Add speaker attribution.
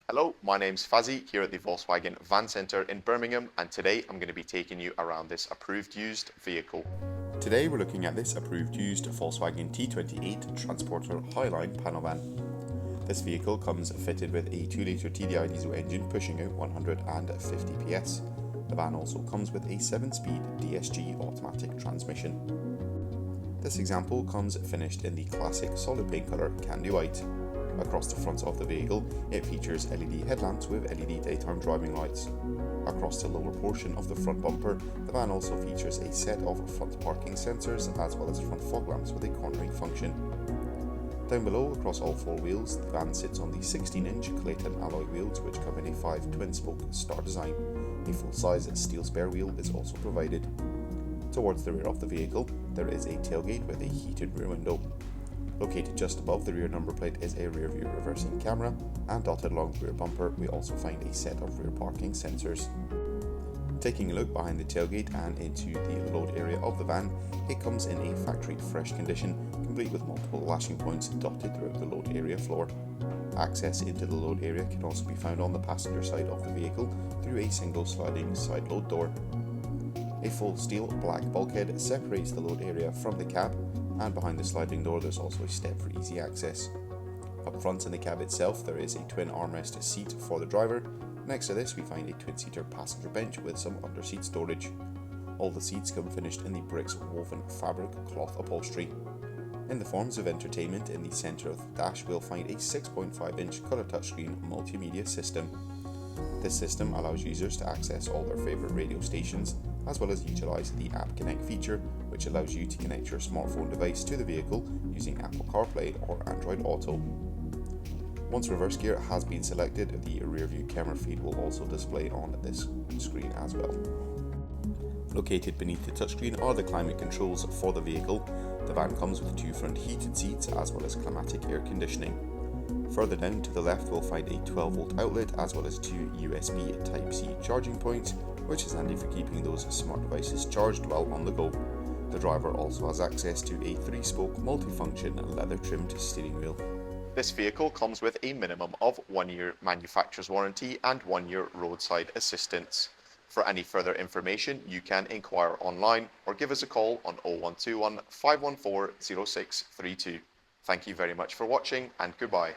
Speaker 1: Hello, my name's Fazzy here at the Volkswagen Van Centre in Birmingham, and today I'm going to be taking you around this approved used vehicle.
Speaker 2: Today we're looking at this approved used Volkswagen T28 Transporter Highline panel van. This vehicle comes fitted with a 2-litre TDI diesel engine pushing out 150 PS. The van also comes with a 7-speed DSG automatic transmission. This example comes finished in the classic solid paint colour candy white. Across the front of the vehicle, it features LED headlamps with LED daytime driving lights. Across the lower portion of the front bumper, the van also features a set of front parking sensors as well as front fog lamps with a cornering function. Down below, across all four wheels, the van sits on the 16-inch Clayton alloy wheels which come in a 5 twin-spoke star design. A full-size steel spare wheel is also provided. Towards the rear of the vehicle, there is a tailgate with a heated rear window. Located just above the rear number plate is a rear view reversing camera, and dotted along the rear bumper we also find a set of rear parking sensors. Taking a look behind the tailgate and into the load area of the van, it comes in a factory fresh condition, complete with multiple lashing points dotted throughout the load area floor. Access into the load area can also be found on the passenger side of the vehicle through a single sliding side load door. A full steel black bulkhead separates the load area from the cab, and behind the sliding door there's also a step for easy access. Up front in the cab itself there is a twin armrest seat for the driver. Next to this we find a twin-seater passenger bench with some under-seat storage. All the seats come finished in the bricks woven fabric cloth upholstery. In the forms of entertainment, in the centre of the dash we'll find a 6.5-inch colour touchscreen multimedia system. This system allows users to access all their favourite radio stations, as well as utilise the App Connect feature, which allows you to connect your smartphone device to the vehicle using Apple CarPlay or Android Auto. Once reverse gear has been selected, the rear view camera feed will also display on this screen as well. Located beneath the touchscreen are the climate controls for the vehicle. The van comes with 2 front heated seats as well as climatic air conditioning. Further down to the left we'll find a 12-volt outlet as well as 2 USB Type-C charging points, which is handy for keeping those smart devices charged while on the go. The driver also has access to a 3-spoke multifunction leather-trimmed steering wheel.
Speaker 1: This vehicle comes with a minimum of 1 year manufacturer's warranty and 1 year roadside assistance. For any further information you can inquire online or give us a call on 0121 514 0632. Thank you very much for watching and goodbye.